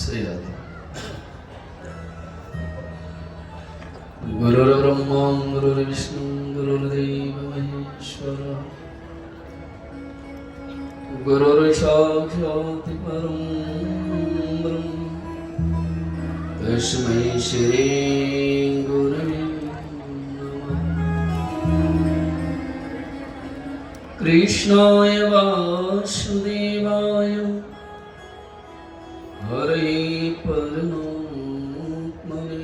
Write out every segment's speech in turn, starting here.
श्री राधे। गुरुर्ब्रह्मा गुरुर्विष्णु गुरुर्देव महेश्वरः गुरुर्साक्षात् परं ब्रह्म तस्मै श्री गुरवे नमः। कृष्णाय वासुदेवाय हरे परमात्मने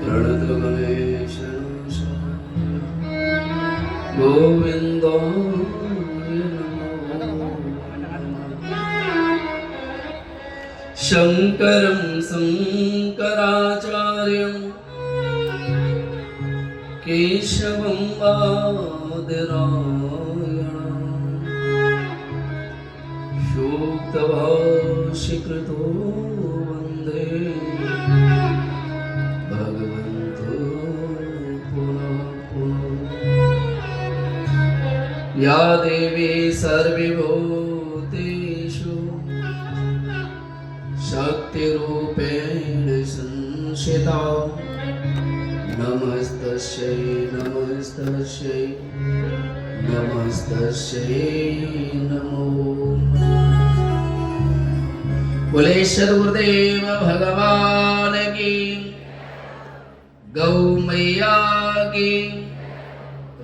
प्रणतगणेशाय गोविन्दाय नमो शङ्करं शङ्कराचार्यं केशवं बादरायणं सूक्तभाष्यकृतो वन्दे भगवन्तो पुनः पुनः। या देवी सर्वभूतेषु शक्तिरूपेण संस्थिता नमस्तस्यै नमस्तस्यै नमस्तस्यै नमो बोलेश्वर गुरुदेव भगवान की गौ मैया की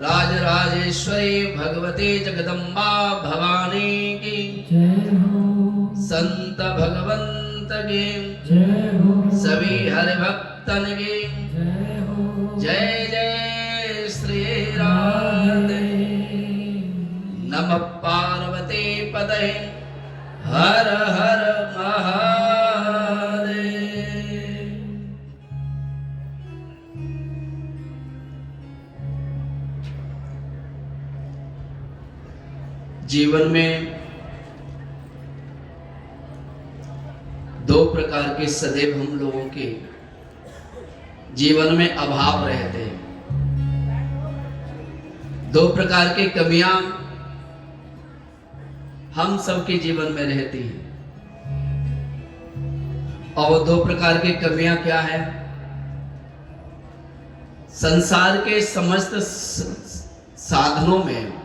राजराजेश्वरी भगवती जगदम्बा भवानी की संत भगवंत की सभी हरि भक्तन की जय जय श्री राधे। नमः पार्वती पतये हर हर महादेव। जीवन में दो प्रकार के सदैव हम लोगों के जीवन में अभाव रहते हैं। दो प्रकार की कमियां हम सबके जीवन में रहती हैं। और दो प्रकार की कमियां क्या है? संसार के समस्त साधनों में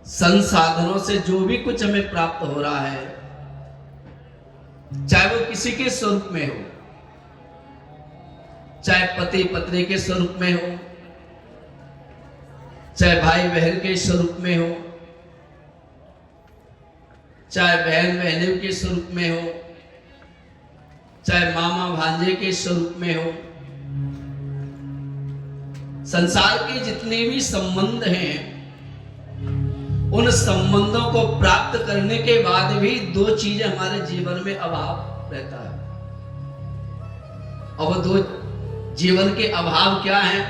संसाधनों से जो भी कुछ हमें प्राप्त हो रहा है, चाहे वो किसी के स्वरूप में हो, चाहे पति पत्नी के स्वरूप में हो, चाहे भाई बहन के स्वरूप में हो, चाहे बहन बहनों के स्वरूप में हो, चाहे मामा भांजे के स्वरूप में हो, संसार के जितने भी संबंध हैं, उन संबंधों को प्राप्त करने के बाद भी दो चीजें हमारे जीवन में अभाव रहता है। और वो दो जीवन के अभाव क्या हैं?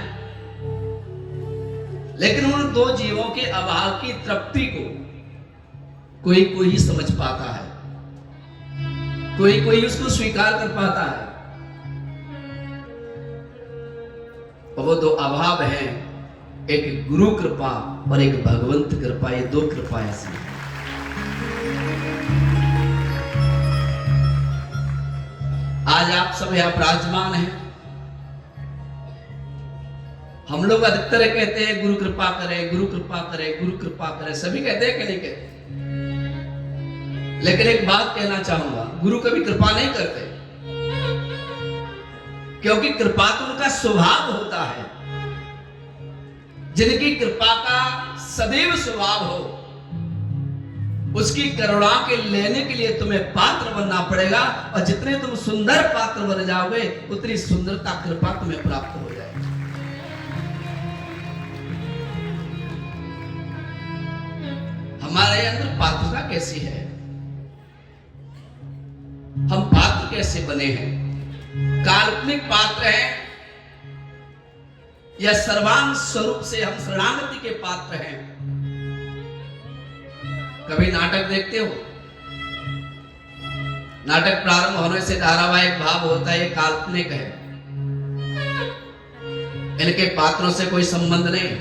लेकिन उन दो जीवों के अभाव की तृप्ति को कोई कोई समझ पाता है, कोई कोई उसको स्वीकार कर पाता है। और वो दो अभाव हैं, एक गुरु कृपा और एक भगवंत कृपा। ये दो कृपा ऐसी है। आज आप सब यहां विराजमान हैं। हम लोग अधिकतर कहते हैं गुरु कृपा करे, गुरु कृपा करे, गुरु कृपा करे। सभी कहते हैं कि नहीं कहते? लेकिन एक बात कहना चाहूंगा, गुरु कभी कृपा नहीं करते, क्योंकि कृपा तो उनका स्वभाव होता है। जिनकी कृपा का सदैव स्वभाव हो, उसकी करुणा के लेने के लिए तुम्हें पात्र बनना पड़ेगा। और जितने तुम सुंदर पात्र बन जाओगे, उतनी सुंदरता कृपा तुम्हें प्राप्त हो जाएगी। हमारे अंदर पात्रता कैसी है? हम पात्र कैसे बने हैं? काल्पनिक पात्र हैं या सर्वांग स्वरूप से हम शरणागति के पात्र हैं? कभी नाटक देखते हो? नाटक प्रारंभ होने से धारावाहिक भाव होता है, ये काल्पनिक है, इनके पात्रों से कोई संबंध नहीं।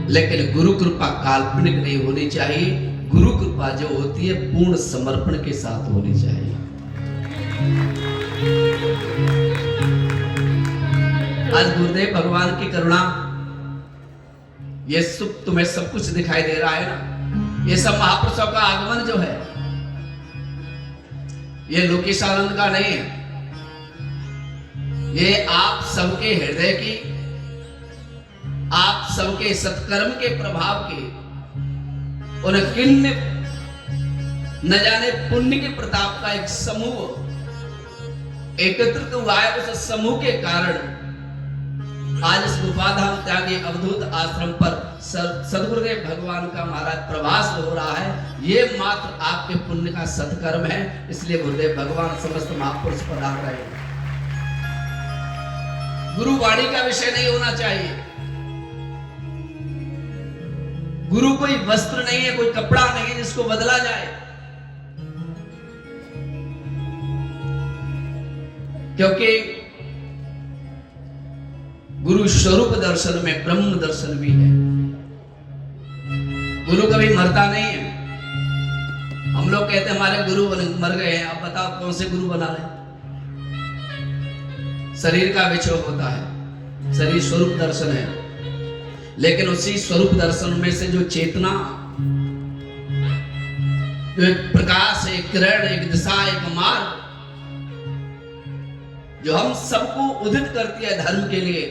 लेकिन गुरु कृपा काल्पनिक नहीं होनी चाहिए। गुरु कृपा जो होती है पूर्ण समर्पण के साथ होनी चाहिए। आज गुरुदेव भगवान की करुणा, ये सुख तुम्हें सब कुछ दिखाई दे रहा है ना, ये सब महापुरुषों का आगमन जो है ये लोकेश आनंद का नहीं है, ये आप सबके हृदय की, आप सबके सत्कर्म के प्रभाव के, उन किन्ने न जाने पुण्य के प्रताप का एक समूह एकत्रित हुआ है। उस समूह के कारण आज इस गुफाधाम त्यागी अवधूत आश्रम पर सदगुरुदेव भगवान का महाराज प्रवास हो रहा है। ये मात्र आपके पुण्य का सत्कर्म है, इसलिए गुरुदेव भगवान समस्त महापुरुष पधार रहे हैं। गुरुवाणी का विषय नहीं होना चाहिए। गुरु कोई वस्त्र नहीं है, कोई कपड़ा नहीं है जिसको बदला जाए, क्योंकि गुरु स्वरूप दर्शन में ब्रह्म दर्शन भी है। गुरु कभी मरता नहीं है। हम लोग कहते हैं हमारे गुरु मर गए हैं, अब बताओ कौन से गुरु बना रहे? शरीर का विक्षोभ होता है, शरीर स्वरूप दर्शन है, लेकिन उसी स्वरूप दर्शन में से जो चेतना, जो एक प्रकाश, एक किरण, एक दिशा, एक मार्ग जो हम सबको उदित करती है धर्म के लिए,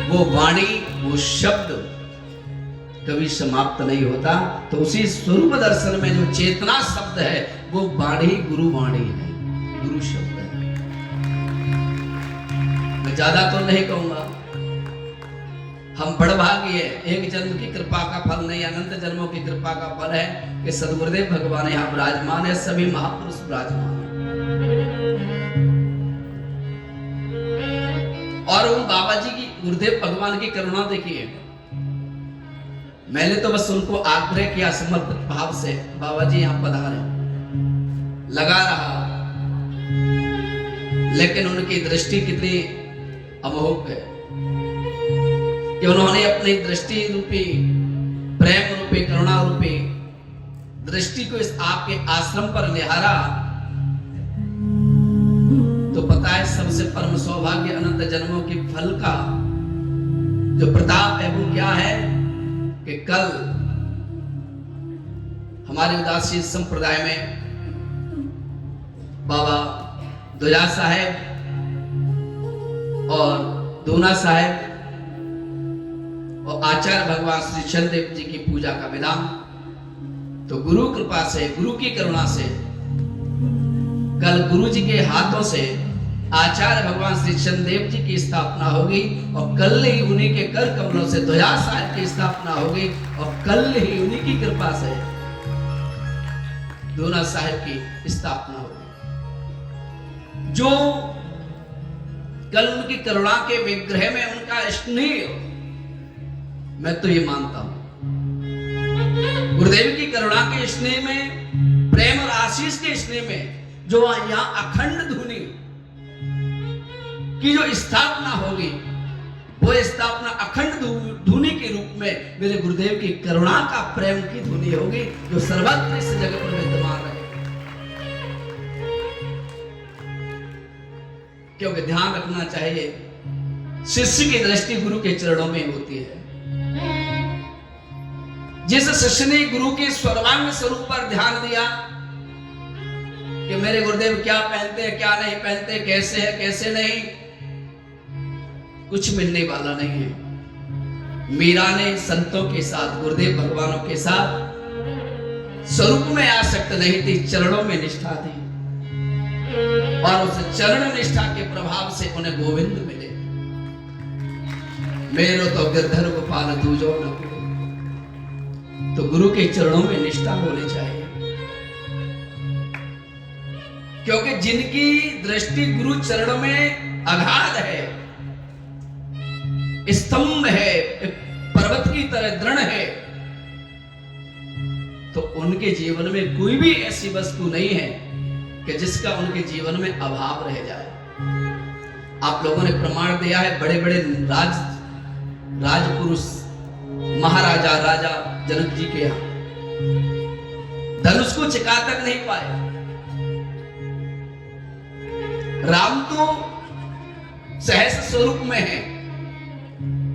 वो वाणी, वो शब्द कभी समाप्त नहीं होता। तो उसी स्वरूप दर्शन में जो चेतना शब्द है वो वाणी गुरु वाणी है, गुरु शब्द है। मैं ज्यादा तो नहीं कहूंगा, हम बड़भागी है, एक जन्म की कृपा का फल नहीं, अनंत जन्मों की कृपा का फल है कि सदगुरुदेव भगवान यहाँ विराजमान है, सभी महापुरुष विराजमान है। और उन बाबा जी की, गुरुदेव भगवान की करुणा देखिए। मैंने तो बस उनको आग्रह किया समर्पित भाव से, बाबा जी यहाँ पधारे, लगा रहा, लेकिन उनकी दृष्टि कितनी अमोघ है कि उन्होंने अपनी दृष्टि रूपी, प्रेम रूपी, करुणा रूपी दृष्टि को इस आपके आश्रम पर निहारा। तो पता है सबसे परम सौभाग्य अनंत जन्मों के फल का जो प्रताप है वो क्या है कि कल हमारे उदासी संप्रदाय में बाबा दुजा साहेब और दूना साहेब और आचार्य भगवान श्री चंद्रदेव जी की पूजा का विधान। तो गुरु कृपा से, गुरु की करुणा से कल गुरु जी के हाथों से आचार्य भगवान श्री चंद्रदेव जी की स्थापना होगी और कल ही उन्हीं के कर कमलों से ध्वजा साहिब की स्थापना होगी और कल ही उन्हीं की कृपा से दूना साहिब की स्थापना होगी। जो कल उनकी करुणा के विग्रह में उनका स्नेह, मैं तो ये मानता हूं गुरुदेव की करुणा के स्नेह में, प्रेम और आशीष के स्नेह में जो यहां अखंड धुनी की जो स्थापना होगी, वो स्थापना अखंड धुनी के रूप में मेरे गुरुदेव की करुणा का प्रेम की धुनी होगी जो सर्वत्र इस जगत में विद्यमान रहे। क्योंकि ध्यान रखना चाहिए, शिष्य की दृष्टि गुरु के चरणों में होती है। जिस शिष्य ने गुरु के सर्वांग स्वरूप पर ध्यान दिया कि मेरे गुरुदेव क्या पहनते हैं, क्या नहीं पहनते, कैसे है, कैसे नहीं, कुछ मिलने वाला नहीं है। मीरा ने संतों के साथ, गुरुदेव भगवानों के साथ स्वरूप में आसक्त नहीं थी, चरणों में निष्ठा थी और उस चरण निष्ठा के प्रभाव से उन्हें गोविंद मिले। मेरो तो गिरधर गोपाल दूजो न कोई। तो गुरु के चरणों में निष्ठा होनी चाहिए, क्योंकि जिनकी दृष्टि गुरु चरणों में अगाध है, स्तंभ है, पर्वत की तरह दृढ़ है, तो उनके जीवन में कोई भी ऐसी वस्तु नहीं है कि जिसका उनके जीवन में अभाव रह जाए। आप लोगों ने प्रमाण दिया है, बड़े बड़े राजपुरुष महाराजा राजा जनक जी के यहाँ धनुष को चिका तक नहीं पाए। राम तो सहस स्वरूप में है,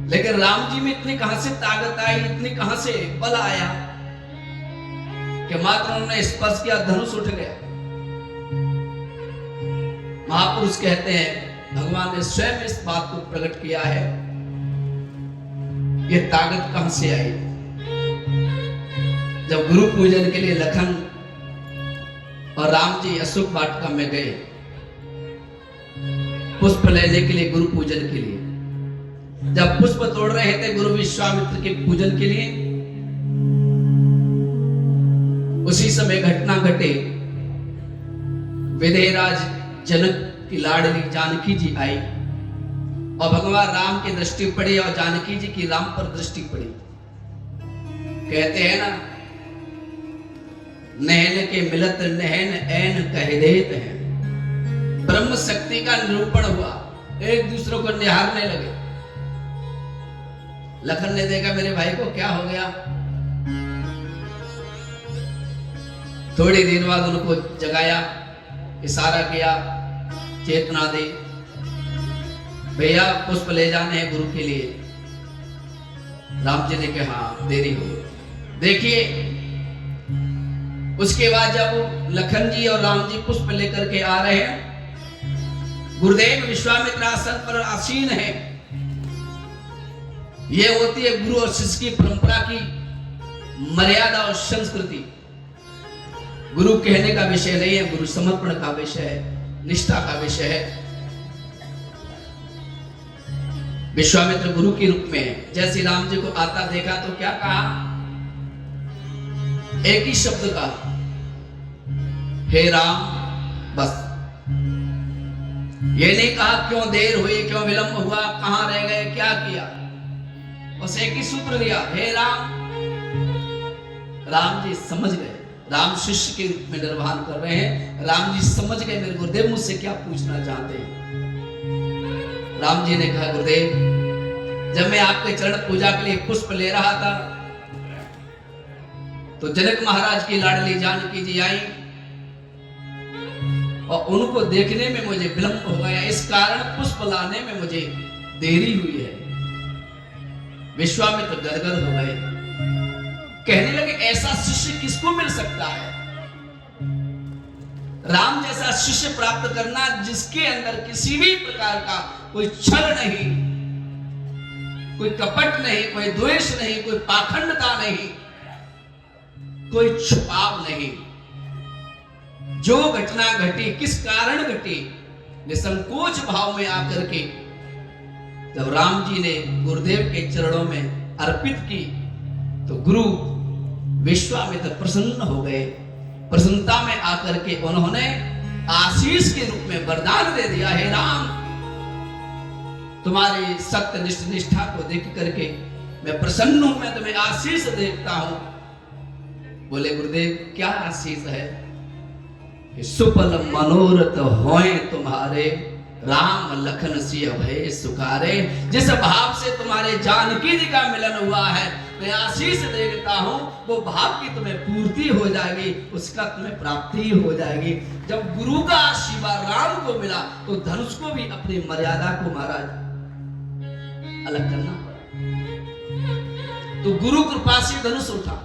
लेकिन राम जी में इतनी कहां से ताकत आई, इतनी कहां से बल आया कि मात्र उन्होंने स्पर्श किया, धनुष उठ गया। महापुरुष कहते हैं भगवान ने स्वयं इस बात को प्रकट किया है, ये ताकत कहां से आई। जब गुरु पूजन के लिए लखन और राम जी अशोक वाटिका में गए पुष्प लेने के लिए, गुरु पूजन के लिए, जब पुष्प तोड़ रहे थे गुरु विश्वामित्र के पूजन के लिए, उसी समय घटना घटे। विदेहराज जनक की लाडली जानकी जी आई और भगवान राम की दृष्टि पड़ी और जानकी जी की राम पर दृष्टि पड़ी। कहते हैं ना, नैन के मिलत नैन ऐन कह देते हैं। ब्रह्म शक्ति का निरूपण हुआ, एक दूसरे को निहारने लगे। लखन ने देखा मेरे भाई को क्या हो गया। थोड़ी देर बाद उनको जगाया, इशारा किया, चेतना दी, भैया पुष्प ले जाने हैं गुरु के लिए। राम जी ने कहा हाँ देरी हो। देखिए उसके बाद जब लखन जी और राम जी पुष्प लेकर के आ रहे हैं, गुरुदेव विश्वामित्र आसन पर आसीन है। यह होती है गुरु और शिष्य की परंपरा की मर्यादा और संस्कृति। गुरु कहने का विषय नहीं है, गुरु समर्पण का विषय है, निष्ठा का विषय है। विश्वामित्र गुरु के रूप में है। जैसे राम जी को आता देखा तो क्या कहा, एक ही शब्द कहा, हे राम, बस। ये नहीं कहा क्यों देर हुई, क्यों विलंब हुआ, कहां रह गए, क्या किया, बस एक ही सूत्र दिया, हे राम। राम जी समझ गए, राम शिष्य के रूप में निर्वहन कर रहे हैं। राम जी समझ गए मेरे गुरुदेव मुझसे क्या पूछना चाहते हैं। राम जी ने कहा गुरुदेव, जब मैं आपके चरण पूजा के लिए पुष्प ले रहा था तो जनक महाराज की लाडली जानकी जी आई और उनको देखने में मुझे विलंब हो गया, इस कारण पुष्प लाने में मुझे देरी हुई है। विश्वामित्र गदगद हो गए, कहने लगे ऐसा शिष्य किसको मिल सकता है। राम जैसा शिष्य प्राप्त करना जिसके अंदर किसी भी प्रकार का कोई छल नहीं, कोई कपट नहीं, कोई द्वेष नहीं, कोई पाखंडता नहीं, कोई छुपाव नहीं। जो घटना घटी, किस कारण घटी, निसंकोच भाव में आकर के जब राम जी ने गुरुदेव के चरणों में अर्पित की तो गुरु विश्वामित्र प्रसन्न हो गए। प्रसन्नता में आकर के उन्होंने आशीष के रूप में वरदान दे दिया, हे राम, तुम्हारी सत्यनिष्ठ निष्ठा को देख करके मैं प्रसन्न हूं, मैं तुम्हें आशीष देखता हूं। बोले गुरुदेव क्या आशीष है कि सुफल मनोरथ होए तुम्हारे, राम लखन सिय भय सुखारे। जिस भाव से तुम्हारे जानकी जी का मिलन हुआ है, मैं आशीष देखता हूं, वो भाव की तुम्हें पूर्ति हो जाएगी, उसका तुम्हें प्राप्ति हो जाएगी। जब गुरु का आशीर्वाद राम को मिला तो धनुष को भी अपनी मर्यादा को महाराज अलग करना पड़ा। तो गुरु कृपा से धनुष उठा।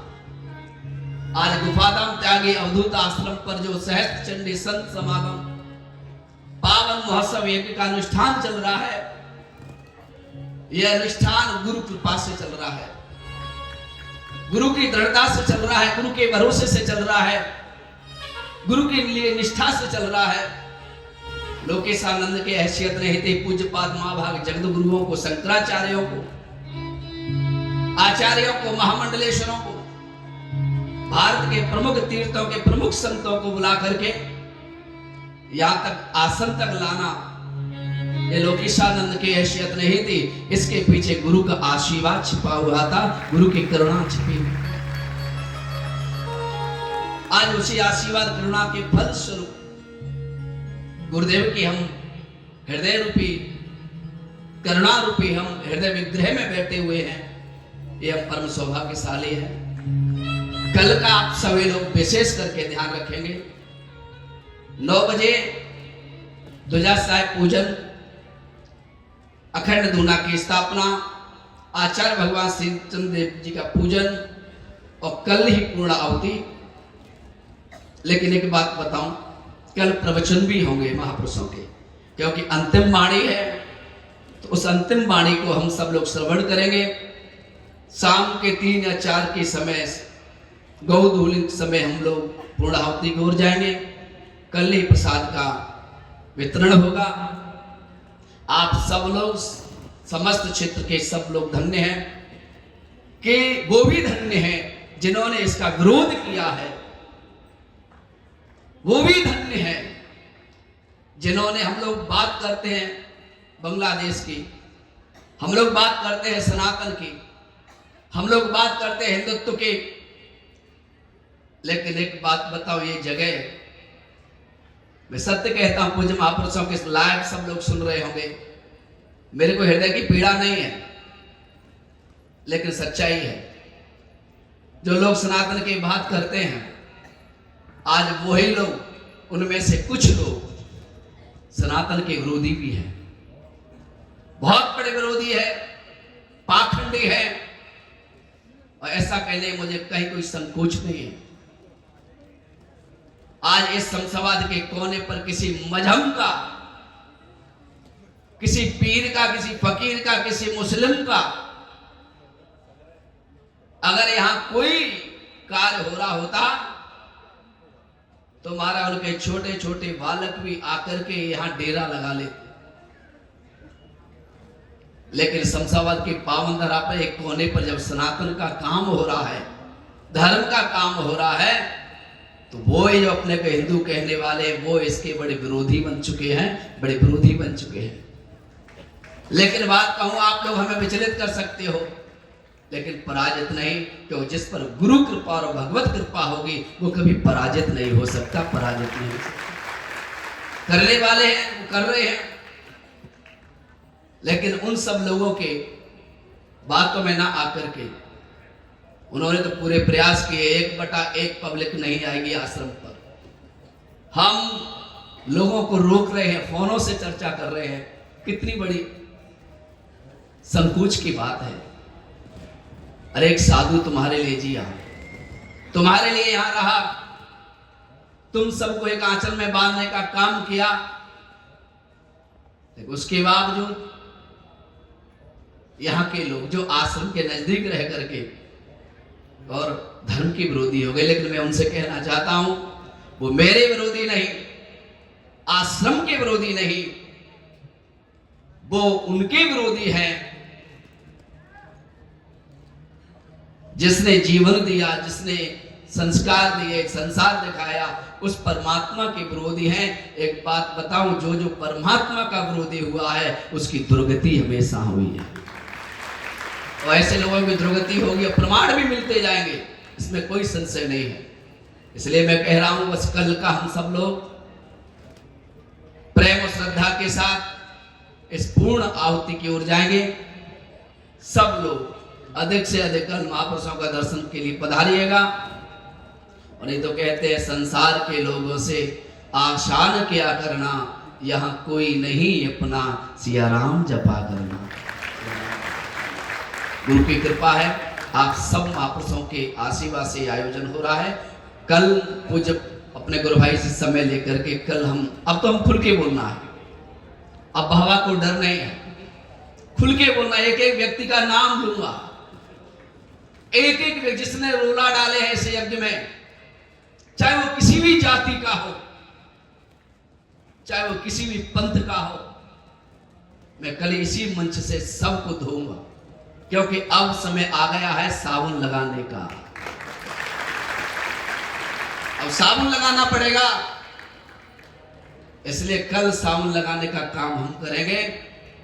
आज गुफाधाम त्यागी अवधूत आश्रम पर जो सहस्त्र चंडी संत समागम पावन महोत्सव यज्ञ का अनुष्ठान चल रहा है, यह अनुष्ठान गुरु कृपा से चल रहा है, गुरु की दृढ़ता से चल रहा है, गुरु के भरोसे से चल रहा है, गुरु के लिए निष्ठा से चल रहा है। लोकेशानंद के हैसियत रहते पूज्यपाद महाभाग जगत गुरुओं को, शंकराचार्यों को, आचार्यों को, महामंडलेश्वरों को, भारत के प्रमुख तीर्थों के प्रमुख संतों को बुला करके यहां तक आसन तक लाना, ये लोकेशानंद की हैसियत नहीं थी, इसके पीछे गुरु का आशीर्वाद छिपा हुआ था, गुरु की करुणा छिपी हुई। आज उसी आशीर्वाद करुणा के फल स्वरूप गुरुदेव की हम हृदय रूपी करुणा रूपी हम हृदय विग्रह में बैठे हुए हैं, ये हम परम सौभाग्यशाली है। कल का आप सभी लोग विशेष करके ध्यान रखेंगे। 9 बजे ध्वजा साहिब पूजन, अखंड धूना की स्थापना, आचार्य भगवान श्री चंद्र देव जी का पूजन और कल ही पूर्ण आहुति। लेकिन एक बात बताऊं, कल प्रवचन भी होंगे महापुरुषों के, क्योंकि अंतिम वाणी है। तो उस अंतिम वाणी को हम सब लोग श्रवण करेंगे। शाम के 3 या 4 के समय गौधूलिक समय हम लोग पूर्ण आहुति की ओर जाएंगे। कल ही प्रसाद का वितरण होगा। आप सब लोग, समस्त क्षेत्र के सब लोग धन्य हैं कि वो भी धन्य हैं जिन्होंने इसका विरोध किया है। वो भी धन्य हैं जिन्होंने, हम लोग बात करते हैं बांग्लादेश की, हम लोग बात करते हैं सनातन की, हम लोग बात करते हैं हिंदुत्व की। लेकिन एक बात बताओ, ये जगह, मैं सत्य कहता हूं, पूज्य महापुरुषों के लाइव सब लोग सुन रहे होंगे, मेरे को हृदय की पीड़ा नहीं है, लेकिन सच्चाई है। जो लोग सनातन की बात करते हैं, आज वही लोग, उनमें से कुछ लोग सनातन के विरोधी भी हैं, बहुत बड़े विरोधी है, पाखंडी है। और ऐसा कहने मुझे कहीं कोई संकोच नहीं है। आज इस शमशाबाद के कोने पर किसी मजहब का, किसी पीर का, किसी फकीर का, किसी मुस्लिम का अगर यहां कोई कार्य हो रहा होता तो मारा उनके छोटे छोटे बालक भी आकर के यहां डेरा लगा लेते। लेकिन शमशाबाद के पावन धरा पर एक कोने पर जब सनातन का काम हो रहा है, धर्म का काम हो रहा है, तो वो जो अपने को हिंदू कहने वाले, वो इसके बड़े विरोधी बन चुके हैं, बड़े विरोधी बन चुके हैं। लेकिन बात कहूं, आप लोग हमें विचलित कर सकते हो, लेकिन पराजित नहीं, क्योंकि जिस पर गुरु कृपा और भगवत कृपा होगी वो कभी पराजित नहीं हो सकता, पराजित नहीं हो सकता। करने वाले हैं, वो कर रहे हैं। लेकिन उन सब लोगों के बातों में ना आकर के, उन्होंने तो पूरे प्रयास किए, 1/1 पब्लिक नहीं आएगी आश्रम पर। हम लोगों को रोक रहे हैं, फोनों से चर्चा कर रहे हैं, कितनी बड़ी संकोच की बात है। अरे एक साधु तुम्हारे लिए जिया, तुम्हारे लिए यहां रहा, तुम सबको एक आंचल में बांधने का काम किया, लेकिन उसके बावजूद यहां के लोग जो आश्रम के नजदीक रह करके और धर्म के विरोधी हो गए। लेकिन मैं उनसे कहना चाहता हूं, वो मेरे विरोधी नहीं, आश्रम के विरोधी नहीं, वो उनके विरोधी हैं जिसने जीवन दिया, जिसने संस्कार दिए, संसार दिखाया, उस परमात्मा के विरोधी हैं। एक बात बताऊं, जो जो परमात्मा का विरोधी हुआ है उसकी दुर्गति हमेशा हुई है, और ऐसे लोगों की दुर्गति होगी और प्रमाण भी मिलते जाएंगे, इसमें कोई संशय नहीं है। इसलिए मैं कह रहा हूं, बस कल का हम सब लोग प्रेम और श्रद्धा के साथ इस पूर्ण आहुति की ओर जाएंगे। सब लोग अधिक से अधिक कल महापुरुषों का दर्शन के लिए पधारिएगा। और नहीं तो कहते हैं, संसार के लोगों से आसान क्या करना, यहां कोई नहीं अपना, सिया राम जपा करना। गुरु की कृपा है, आप सब महापुरुषों के आशीर्वाद से आयोजन हो रहा है। कल पूज्य अपने गुरु भाई से समय लेकर के कल अब तो हम खुल के बोलना है, अब हवा को डर नहीं है, खुल के बोलना। एक एक व्यक्ति का नाम लूंगा, एक एक व्यक्ति जिसने रोला डाले हैं इस यज्ञ में, चाहे वो किसी भी जाति का हो, चाहे वो किसी भी पंथ का हो, मैं कल इसी मंच से सबको धोऊंगा, क्योंकि अब समय आ गया है साबुन लगाने का। अब साबुन लगाना पड़ेगा, इसलिए कल साबुन लगाने का काम हम करेंगे।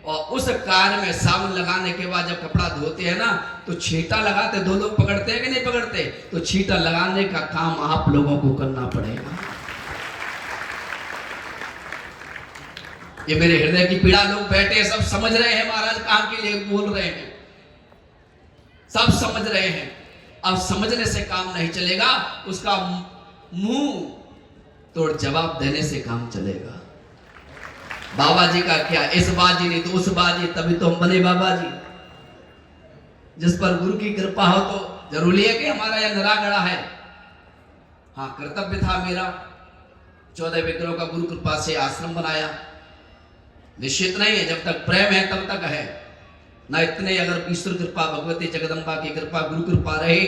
और उस कार्य में साबुन लगाने के बाद जब कपड़ा धोते हैं ना, तो छींटा लगाते, 2 लोग पकड़ते हैं कि नहीं पकड़ते, तो छींटा लगाने का काम आप लोगों को करना पड़ेगा। ये मेरे हृदय की पीड़ा लोग बैठे हैं, सब समझ रहे हैं महाराज काम के लिए बोल रहे हैं, सब समझ रहे हैं। अब समझने से काम नहीं चलेगा, उसका मुंह तोड़ जवाब देने से काम चलेगा। बाबा जी का क्या, इस बाजी नहीं तो उस बाजी, तभी तो हम बने बाबा जी। जिस पर गुरु की कृपा हो तो जरूरी है कि हमारा यह नरागड़ा है। हाँ, कर्तव्य था मेरा, 14 विग्रहों का गुरु कृपा से आश्रम बनाया। निश्चित नहीं है, जब तक प्रेम है तब तक है ना। इतने अगर ईश्वर कृपा, भगवती जगदम्बा की कृपा, गुरु कृपा रहे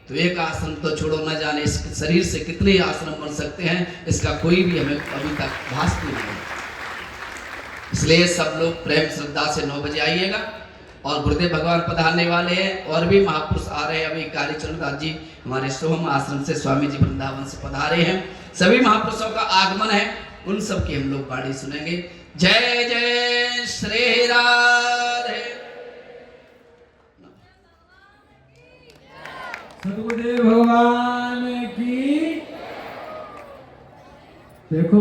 तो एक आश्रम तो छोड़ो, न जाने इस शरीर से कितने आश्रम बन सकते हैं, इसका कोई भी हमें अभी तक भास नहीं है। इसलिए सब लोग प्रेम श्रद्धा से 9 बजे आइएगा। और गुरुदेव भगवान पधारने वाले हैं, और भी महापुरुष आ रहे हैं। अभी कालीचरण दास जी हमारे सोहम आश्रम से, स्वामी जी वृंदावन से पधारे हैं। सभी महापुरुषों का आगमन है, उन सब की हम लोग वाणी सुनेंगे। जय जय श्री राधे। सद्गुरुदेव भगवान की। देखो